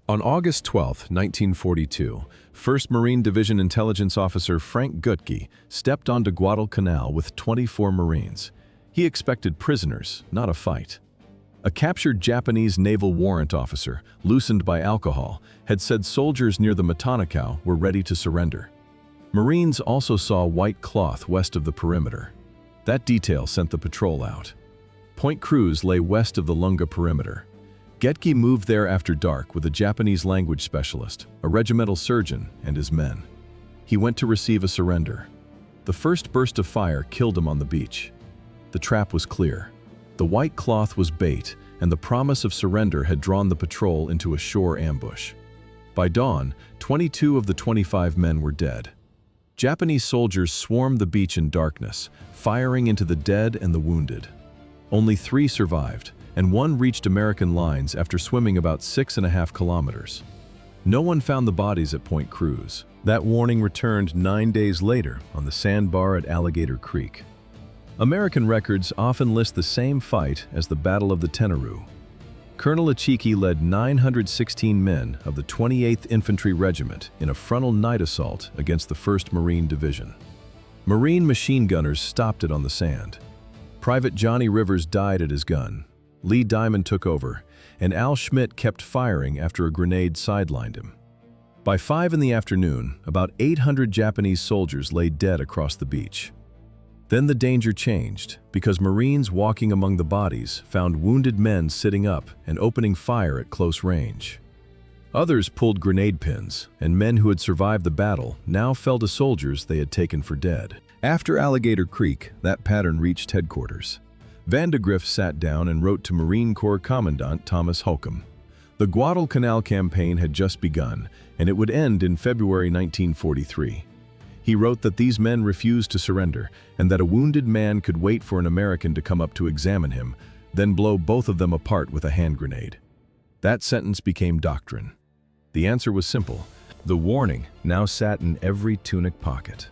On August 12, 1942, 1st Marine Division Intelligence Officer Frank Gutke stepped onto Guadalcanal with 24 Marines. He expected prisoners, not a fight. A captured Japanese naval warrant officer, loosened by alcohol, had said soldiers near the Matanakaw were ready to surrender. Marines also saw white cloth west of the perimeter. That detail sent the patrol out. Point Cruz lay west of the Lunga perimeter. Gutke moved there after dark with a Japanese language specialist, a regimental surgeon, and his men. He went to receive a surrender. The first burst of fire killed him on the beach. The trap was clear. The white cloth was bait, and the promise of surrender had drawn the patrol into a shore ambush. By dawn, 22 of the 25 men were dead. Japanese soldiers swarmed the beach in darkness, firing into the dead and the wounded. Only 3 survived, and 1 reached American lines after swimming about 6.5 kilometers. No one found the bodies at Point Cruz. That warning returned 9 days later on the sandbar at Alligator Creek. American records often list the same fight as the Battle of the Tenaru. Colonel Achiki led 916 men of the 28th Infantry Regiment in a frontal night assault against the 1st Marine Division. Marine machine gunners stopped it on the sand. Private Johnny Rivers died at his gun. Lee Diamond took over, and Al Schmidt kept firing after a grenade sidelined him. By 5 in the afternoon, about 800 Japanese soldiers lay dead across the beach. Then the danger changed, because Marines walking among the bodies found wounded men sitting up and opening fire at close range. Others pulled grenade pins, and men who had survived the battle now fell to soldiers they had taken for dead. After Alligator Creek, that pattern reached headquarters. Vandegrift sat down and wrote to Marine Corps Commandant Thomas Holcomb. The Guadalcanal campaign had just begun, and it would end in February 1943. He wrote that these men refused to surrender, and that a wounded man could wait for an American to come up to examine him, then blow both of them apart with a hand grenade. That sentence became doctrine. The answer was simple. The warning now sat in every tunic pocket.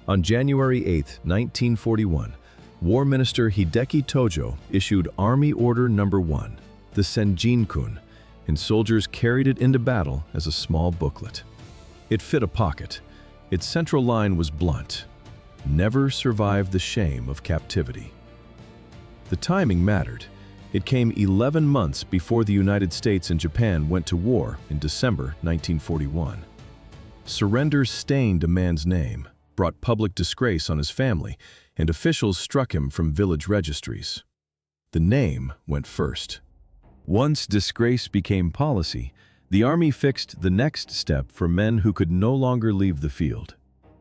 On January 8, 1941, War Minister Hideki Tojo issued Army Order No. 1, the Senjin-kun, and soldiers carried it into battle as a small booklet. It fit a pocket. Its central line was blunt: never survive the shame of captivity. The timing mattered. It came 11 months before the United States and Japan went to war in December 1941. Surrender stained a man's name, brought public disgrace on his family, and officials struck him from village registries. The name went first. Once disgrace became policy, the Army fixed the next step for men who could no longer leave the field.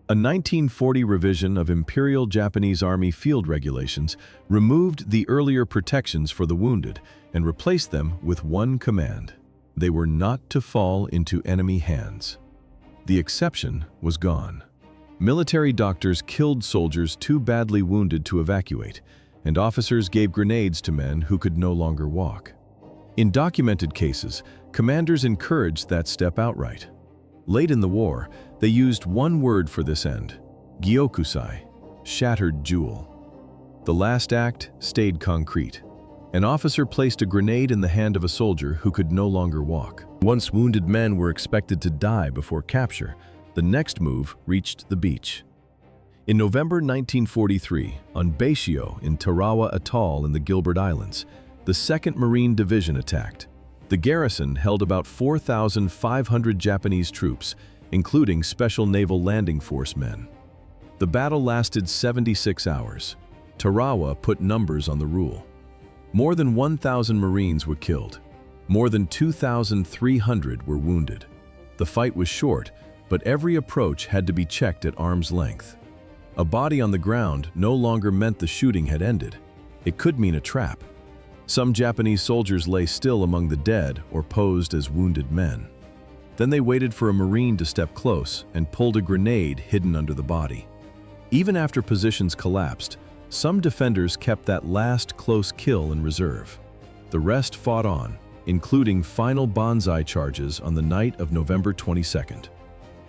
A 1940 revision of Imperial Japanese Army field regulations removed the earlier protections for the wounded and replaced them with one command: they were not to fall into enemy hands. The exception was gone. Military doctors killed soldiers too badly wounded to evacuate, and officers gave grenades to men who could no longer walk. In documented cases, commanders encouraged that step outright. Late in the war, they used one word for this end: gyokusai, shattered jewel. The last act stayed concrete. An officer placed a grenade in the hand of a soldier who could no longer walk. Once wounded men were expected to die before capture, the next move reached the beach. In November 1943, on Baishio in Tarawa Atoll in the Gilbert Islands, the 2nd Marine Division attacked. The garrison held about 4,500 Japanese troops, including Special Naval Landing Force men. The battle lasted 76 hours. Tarawa put numbers on the rule. More than 1,000 Marines were killed. More than 2,300 were wounded. The fight was short, but every approach had to be checked at arm's length. A body on the ground no longer meant the shooting had ended. It could mean a trap. Some Japanese soldiers lay still among the dead or posed as wounded men. Then they waited for a Marine to step close and pulled a grenade hidden under the body. Even after positions collapsed, some defenders kept that last close kill in reserve. The rest fought on, including final banzai charges on the night of November 22nd.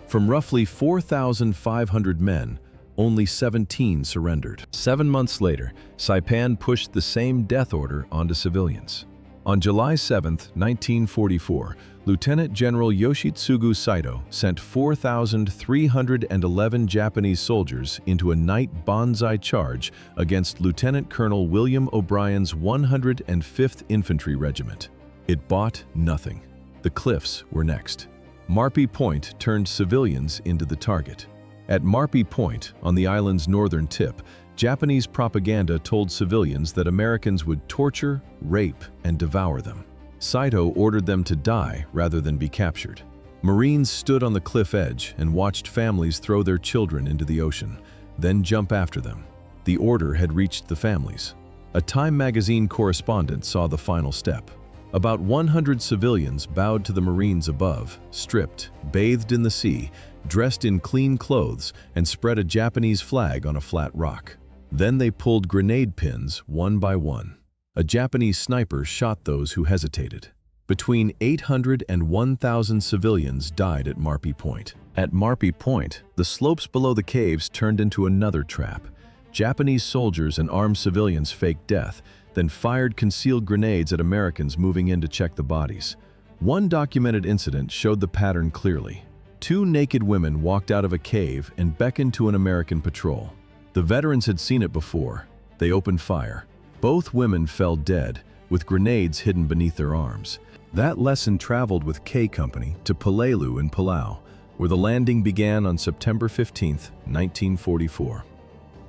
From roughly 4,500 men, only 17 surrendered. 7 months later, Saipan pushed the same death order onto civilians. On July 7, 1944, Lieutenant General Yoshitsugu Saito sent 4,311 Japanese soldiers into a night banzai charge against Lieutenant Colonel William O'Brien's 105th Infantry Regiment. It bought nothing. The cliffs were next. Marpi Point turned civilians into the target. At Marpi Point, on the island's northern tip, Japanese propaganda told civilians that Americans would torture, rape, and devour them. Saito ordered them to die rather than be captured. Marines stood on the cliff edge and watched families throw their children into the ocean, then jump after them. The order had reached the families. A Time magazine correspondent saw the final step. About 100 civilians bowed to the Marines above, stripped, bathed in the sea, dressed in clean clothes, and spread a Japanese flag on a flat rock. Then they pulled grenade pins one by one. A Japanese sniper shot those who hesitated. Between 800 and 1,000 civilians died at Marpi Point. At Marpi Point, the slopes below the caves turned into another trap. Japanese soldiers and armed civilians faked death, then fired concealed grenades at Americans moving in to check the bodies. One documented incident showed the pattern clearly. 2 naked women walked out of a cave and beckoned to an American patrol. The veterans had seen it before. They opened fire. Both women fell dead, with grenades hidden beneath their arms. That lesson traveled with K Company to Peleliu in Palau, where the landing began on September 15, 1944.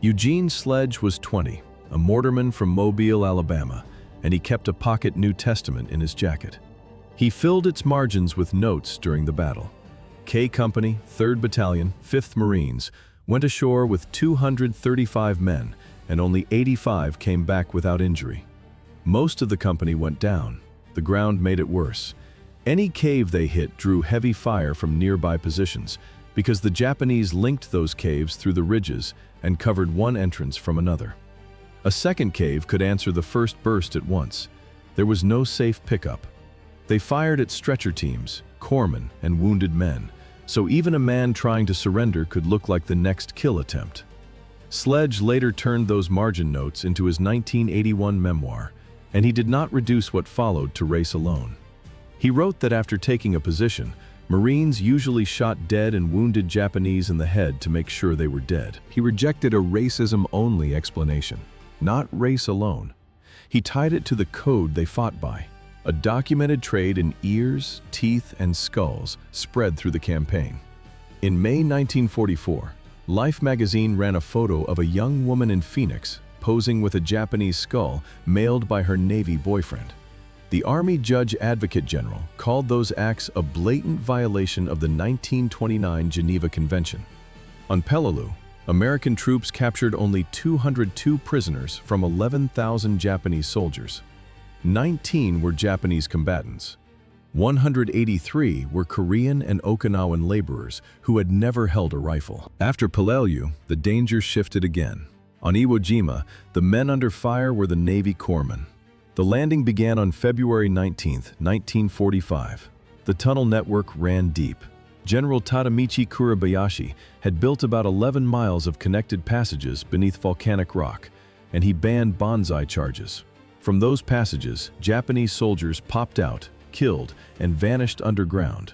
Eugene Sledge was 20, a mortarman from Mobile, Alabama, and he kept a pocket New Testament in his jacket. He filled its margins with notes during the battle. K Company, 3rd Battalion, 5th Marines, went ashore with 235 men, and only 85 came back without injury. Most of the company went down. The ground made it worse. Any cave they hit drew heavy fire from nearby positions, because the Japanese linked those caves through the ridges and covered one entrance from another. A second cave could answer the first burst at once. There was no safe pickup. They fired at stretcher teams, corpsmen, and wounded men, so even a man trying to surrender could look like the next kill attempt. Sledge later turned those margin notes into his 1981 memoir, and he did not reduce what followed to race alone. He wrote that after taking a position, Marines usually shot dead and wounded Japanese in the head to make sure they were dead. He rejected a racism-only explanation, not race alone. He tied it to the code they fought by. A documented trade in ears, teeth, and skulls spread through the campaign. In May 1944, Life magazine ran a photo of a young woman in Phoenix posing with a Japanese skull mailed by her Navy boyfriend. The Army Judge Advocate General called those acts a blatant violation of the 1929 Geneva Convention. On Peleliu, American troops captured only 202 prisoners from 11,000 Japanese soldiers. 19 were Japanese combatants. 183 were Korean and Okinawan laborers who had never held a rifle. After Peleliu, the danger shifted again. On Iwo Jima, the men under fire were the Navy corpsmen. The landing began on February 19, 1945. The tunnel network ran deep. General Tadamichi Kuribayashi had built about 11 miles of connected passages beneath volcanic rock, and he banned banzai charges. From those passages, Japanese soldiers popped out, killed, and vanished underground.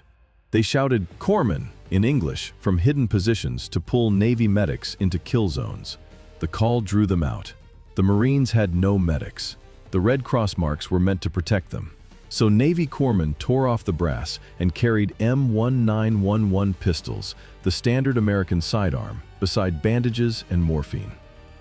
They shouted "Corpsmen" in English from hidden positions to pull Navy medics into kill zones. The call drew them out. The Marines had no medics. The Red Cross marks were meant to protect them. So Navy corpsmen tore off the brass and carried M1911 pistols, the standard American sidearm, beside bandages and morphine.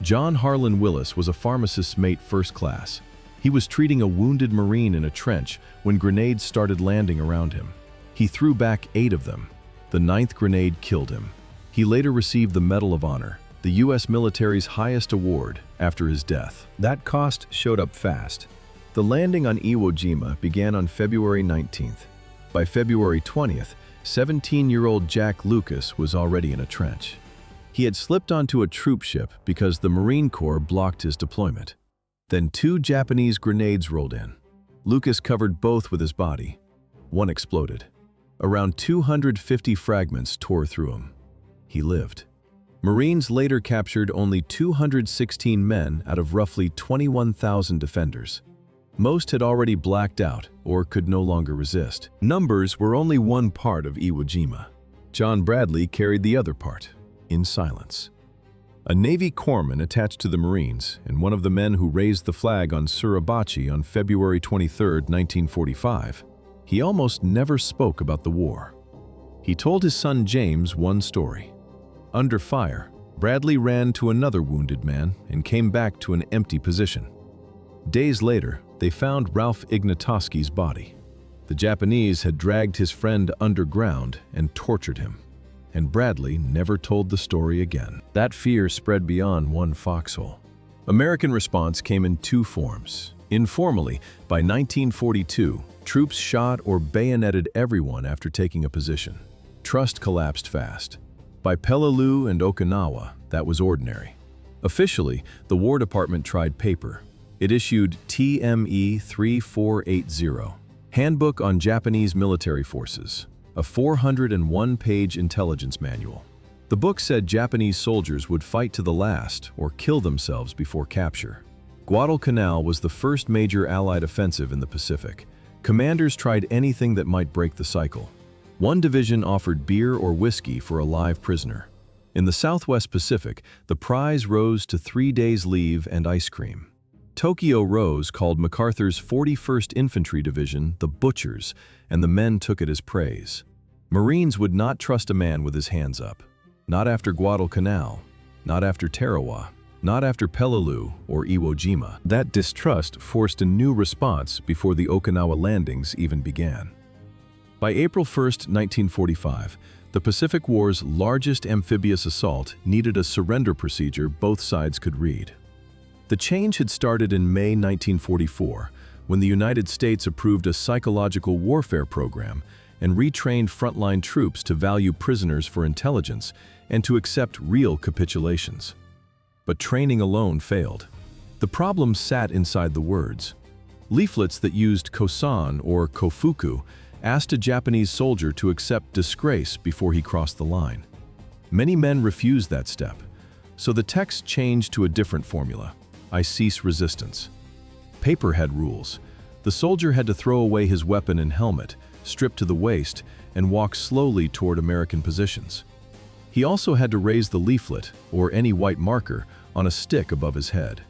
John Harlan Willis was a pharmacist's mate first class. He was treating a wounded Marine in a trench when grenades started landing around him. He threw back 8 of them. The 9th grenade killed him. He later received the Medal of Honor, the U.S. military's highest award, after his death. That cost showed up fast. The landing on Iwo Jima began on February 19th. By February 20th, 17-year-old Jack Lucas was already in a trench. He had slipped onto a troop ship because the Marine Corps blocked his deployment. Then 2 Japanese grenades rolled in. Lucas covered both with his body. One exploded. Around 250 fragments tore through him. He lived. Marines later captured only 216 men out of roughly 21,000 defenders. Most had already blacked out or could no longer resist. Numbers were only one part of Iwo Jima. John Bradley carried the other part, in silence. A Navy corpsman attached to the Marines and one of the men who raised the flag on Suribachi on February 23, 1945, he almost never spoke about the war. He told his son James one story. Under fire, Bradley ran to another wounded man and came back to an empty position. Days later, they found Ralph Ignatowski's body. The Japanese had dragged his friend underground and tortured him, and Bradley never told the story again. That fear spread beyond one foxhole. American response came in two forms. Informally, by 1942, troops shot or bayoneted everyone after taking a position. Trust collapsed fast. By Peleliu and Okinawa, that was ordinary. Officially, the War Department tried paper. It issued TME 3480, Handbook on Japanese Military Forces, a 401-page intelligence manual. The book said Japanese soldiers would fight to the last or kill themselves before capture. Guadalcanal was the first major Allied offensive in the Pacific. Commanders tried anything that might break the cycle. One division offered beer or whiskey for a live prisoner. In the Southwest Pacific, the prize rose to 3 days leave and ice cream. Tokyo Rose called MacArthur's 41st Infantry Division the Butchers, and the men took it as praise. Marines would not trust a man with his hands up. Not after Guadalcanal, not after Tarawa, not after Peleliu or Iwo Jima. That distrust forced a new response before the Okinawa landings even began. By April 1, 1945, the Pacific War's largest amphibious assault needed a surrender procedure both sides could read. The change had started in May 1944, when the United States approved a psychological warfare program and retrained frontline troops to value prisoners for intelligence and to accept real capitulations. But training alone failed. The problem sat inside the words. Leaflets that used kosan or kofuku asked a Japanese soldier to accept disgrace before he crossed the line. Many men refused that step, so the text changed to a different formula. I cease resistance. Paper had rules. The soldier had to throw away his weapon and helmet, strip to the waist, and walk slowly toward American positions. He also had to raise the leaflet, or any white marker, on a stick above his head.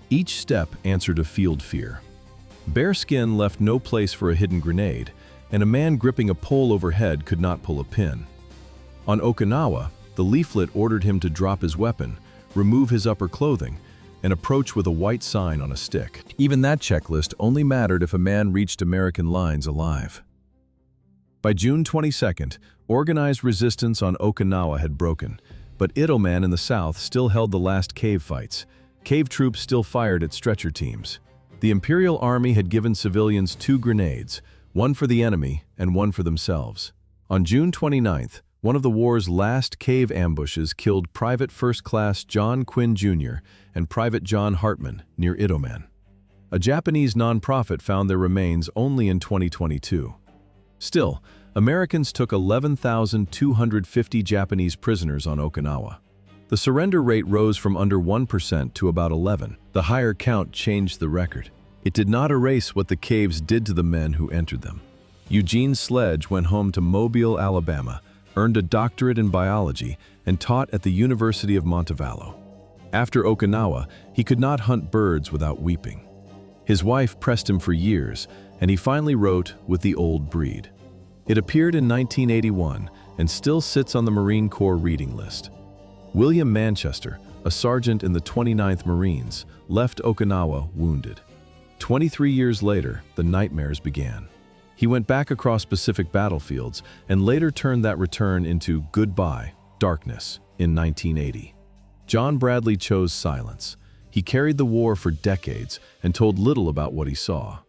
Each step answered a field fear. Bare skin left no place for a hidden grenade, and a man gripping a pole overhead could not pull a pin. On Okinawa, the leaflet ordered him to drop his weapon, remove his upper clothing, and approach with a white sign on a stick. Even that checklist only mattered if a man reached American lines alive. By June 22nd, organized resistance on Okinawa had broken, but Itoman in the south still held the last cave fights. Cave troops still fired at stretcher teams. The Imperial Army had given civilians 2 grenades, one for the enemy and one for themselves. On June 29th, one of the war's last cave ambushes killed Private First Class John Quinn Jr. and Private John Hartman near Itoman. A Japanese nonprofit found their remains only in 2022. Still, Americans took 11,250 Japanese prisoners on Okinawa. The surrender rate rose from under 1% to about 11%. The higher count changed the record. It did not erase what the caves did to the men who entered them. Eugene Sledge went home to Mobile, Alabama, earned a doctorate in biology, and taught at the University of Montevallo. After Okinawa, he could not hunt birds without weeping. His wife pressed him for years, and he finally wrote With the Old Breed. It appeared in 1981 and still sits on the Marine Corps reading list. William Manchester, a sergeant in the 29th Marines, left Okinawa wounded. 23 years later, the nightmares began. He went back across Pacific battlefields and later turned that return into Goodbye, Darkness in 1980. John Bradley chose silence. He carried the war for decades and told little about what he saw.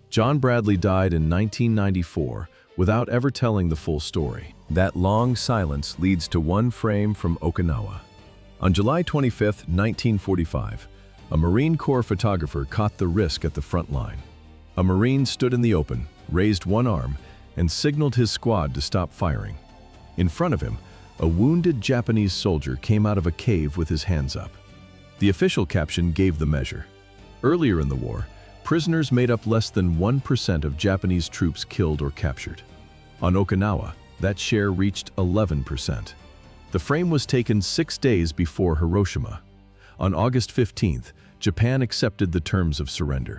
John Bradley died in 1994 without ever telling the full story. That long silence leads to one frame from Okinawa. On July 25, 1945, a Marine Corps photographer caught the risk at the front line. A Marine stood in the open, raised one arm, and signaled his squad to stop firing. In front of him, a wounded Japanese soldier came out of a cave with his hands up. The official caption gave the measure. Earlier in the war, prisoners made up less than 1% of Japanese troops killed or captured. On Okinawa, that share reached 11%. The frame was taken 6 days before Hiroshima. On August 15th, Japan accepted the terms of surrender.